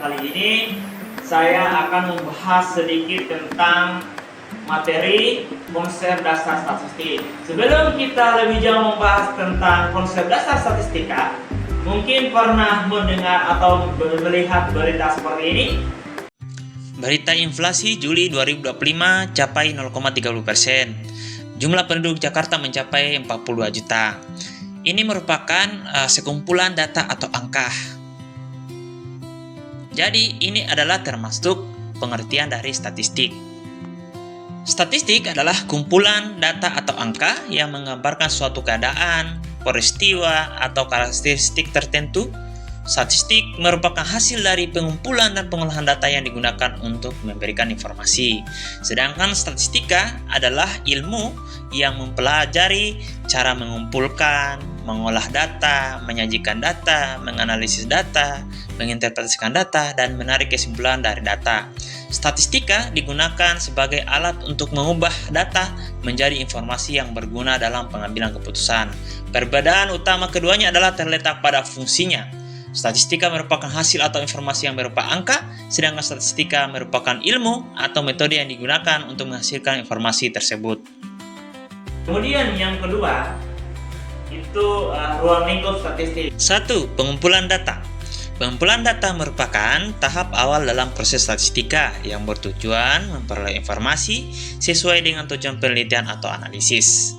kali ini saya akan membahas sedikit tentang materi konsep dasar statistik. Sebelum kita lebih jauh membahas tentang konsep dasar statistika, mungkin pernah mendengar atau melihat berita seperti ini. Berita inflasi Juli 2025 capai 0,30%. Jumlah penduduk Jakarta mencapai 42 juta. Ini merupakan sekumpulan data atau angka. Jadi ini adalah termasuk pengertian dari statistik. Statistik adalah kumpulan data atau angka yang menggambarkan suatu keadaan, peristiwa, atau karakteristik tertentu. Statistik merupakan hasil dari pengumpulan dan pengolahan data yang digunakan untuk memberikan informasi. Sedangkan statistika adalah ilmu yang mempelajari cara mengumpulkan, mengolah data, menyajikan data, menganalisis data, menginterpretasikan data, dan menarik kesimpulan dari data. Statistika digunakan sebagai alat untuk mengubah data menjadi informasi yang berguna dalam pengambilan keputusan. Perbedaan utama keduanya adalah terletak pada fungsinya. Statistika merupakan hasil atau informasi yang berupa angka, sedangkan statistika merupakan ilmu atau metode yang digunakan untuk menghasilkan informasi tersebut. Kemudian yang kedua, itu ruang lingkup statistik. 1. Pengumpulan data. Pengumpulan data merupakan tahap awal dalam proses statistika yang bertujuan memperoleh informasi sesuai dengan tujuan penelitian atau analisis.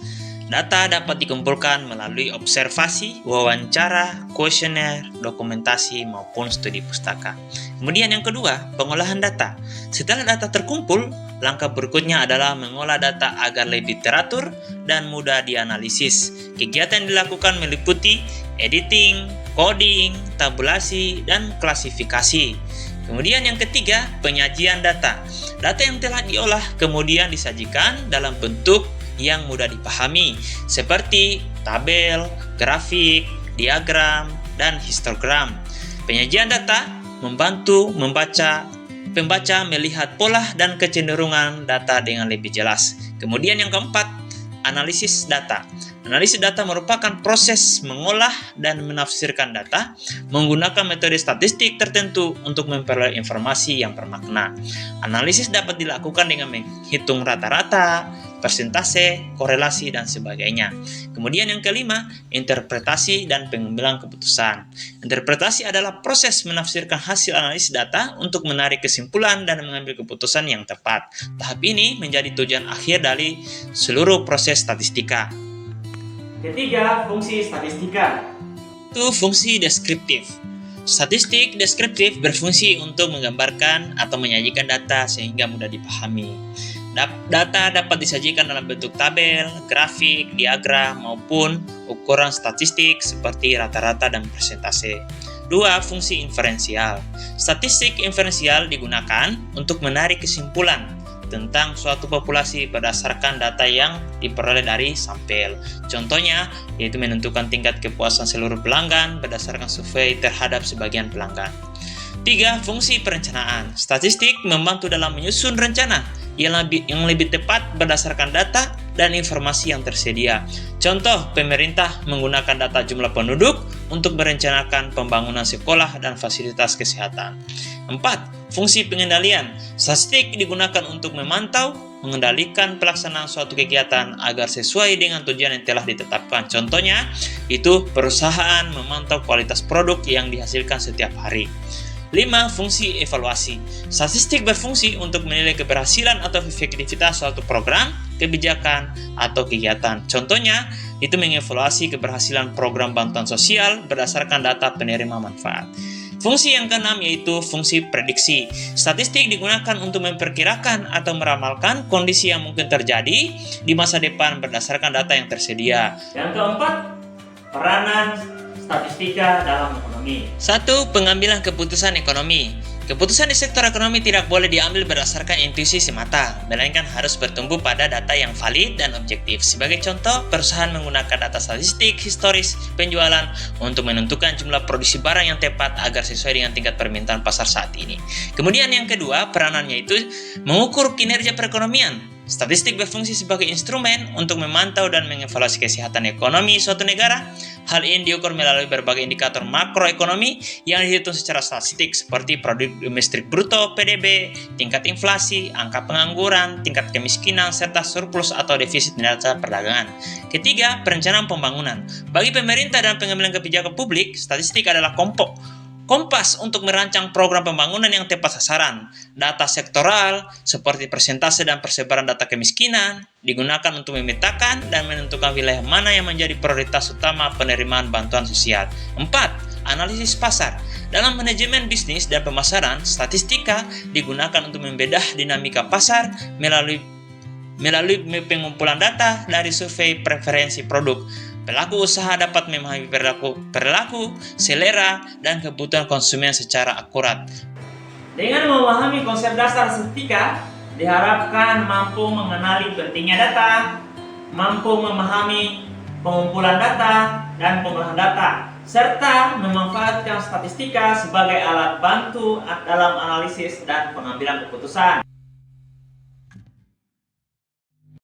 Data dapat dikumpulkan melalui observasi, wawancara, kuesioner, dokumentasi, maupun studi pustaka. Kemudian yang kedua, pengolahan data. Setelah data terkumpul, langkah berikutnya adalah mengolah data agar lebih teratur dan mudah dianalisis. Kegiatan yang dilakukan meliputi editing, coding, tabulasi, dan klasifikasi. Kemudian yang ketiga, penyajian data. Data yang telah diolah kemudian disajikan dalam bentuk yang mudah dipahami, seperti tabel, grafik, diagram, dan histogram. Penyajian data membantu pembaca melihat pola dan kecenderungan data dengan lebih jelas. Kemudian yang keempat, analisis data. Analisis data merupakan proses mengolah dan menafsirkan data menggunakan metode statistik tertentu untuk memperoleh informasi yang bermakna. Analisis dapat dilakukan dengan menghitung rata-rata, persentase, korelasi, dan sebagainya. Kemudian yang kelima, interpretasi dan pengambilan keputusan. Interpretasi adalah proses menafsirkan hasil analisis data untuk menarik kesimpulan dan mengambil keputusan yang tepat. Tahap ini menjadi tujuan akhir dari seluruh proses statistika. Ketiga, fungsi statistika. Itu fungsi deskriptif. Statistik deskriptif berfungsi untuk menggambarkan atau menyajikan data sehingga mudah dipahami. Data dapat disajikan dalam bentuk tabel, grafik, diagram, maupun ukuran statistik seperti rata-rata dan persentase. 2. Fungsi inferensial. Statistik inferensial digunakan untuk menarik kesimpulan tentang suatu populasi berdasarkan data yang diperoleh dari sampel. Contohnya, yaitu menentukan tingkat kepuasan seluruh pelanggan berdasarkan survei terhadap sebagian pelanggan. 3. Fungsi perencanaan. Statistik membantu dalam menyusun rencana yang lebih tepat berdasarkan data dan informasi yang tersedia. Contoh, pemerintah menggunakan data jumlah penduduk untuk merencanakan pembangunan sekolah dan fasilitas kesehatan. 4. Fungsi pengendalian. Statistik digunakan untuk memantau, mengendalikan pelaksanaan suatu kegiatan agar sesuai dengan tujuan yang telah ditetapkan. Contohnya, itu perusahaan memantau kualitas produk yang dihasilkan setiap hari. 5. Fungsi evaluasi. Statistik berfungsi untuk menilai keberhasilan atau efektivitas suatu program, kebijakan, atau kegiatan. Contohnya, itu mengevaluasi keberhasilan program bantuan sosial berdasarkan data penerima manfaat. Fungsi yang keenam yaitu fungsi prediksi. Statistik digunakan untuk memperkirakan atau meramalkan kondisi yang mungkin terjadi di masa depan berdasarkan data yang tersedia. Yang keempat, peranan statistika dalam ekonomi. 1. Pengambilan keputusan ekonomi. Keputusan di sektor ekonomi tidak boleh diambil berdasarkan intuisi semata, melainkan harus bertumbuh pada data yang valid dan objektif. Sebagai contoh, perusahaan menggunakan data statistik historis penjualan untuk menentukan jumlah produksi barang yang tepat agar sesuai dengan tingkat permintaan pasar saat ini. Kemudian yang kedua, peranannya itu mengukur kinerja perekonomian. Statistik berfungsi sebagai instrumen untuk memantau dan mengevaluasi kesehatan ekonomi suatu negara. Hal ini diukur melalui berbagai indikator makroekonomi yang dihitung secara statistik seperti produk domestik bruto (PDB), tingkat inflasi, angka pengangguran, tingkat kemiskinan, serta surplus atau defisit neraca perdagangan. Ketiga, perencanaan pembangunan. Bagi pemerintah dan pengambilan kebijakan publik, statistik adalah kompas untuk merancang program pembangunan yang tepat sasaran. Data sektoral seperti persentase dan persebaran data kemiskinan digunakan untuk memetakan dan menentukan wilayah mana yang menjadi prioritas utama penerimaan bantuan sosial. 4. Analisis pasar. Dalam manajemen bisnis dan pemasaran, statistika digunakan untuk membedah dinamika pasar melalui pengumpulan data dari survei preferensi produk. Pelaku usaha dapat memahami perilaku, selera, dan kebutuhan konsumen secara akurat. Dengan memahami konsep dasar statistika, diharapkan mampu mengenali pentingnya data, mampu memahami pengumpulan data dan pengolahan data, serta memanfaatkan statistika sebagai alat bantu dalam analisis dan pengambilan keputusan.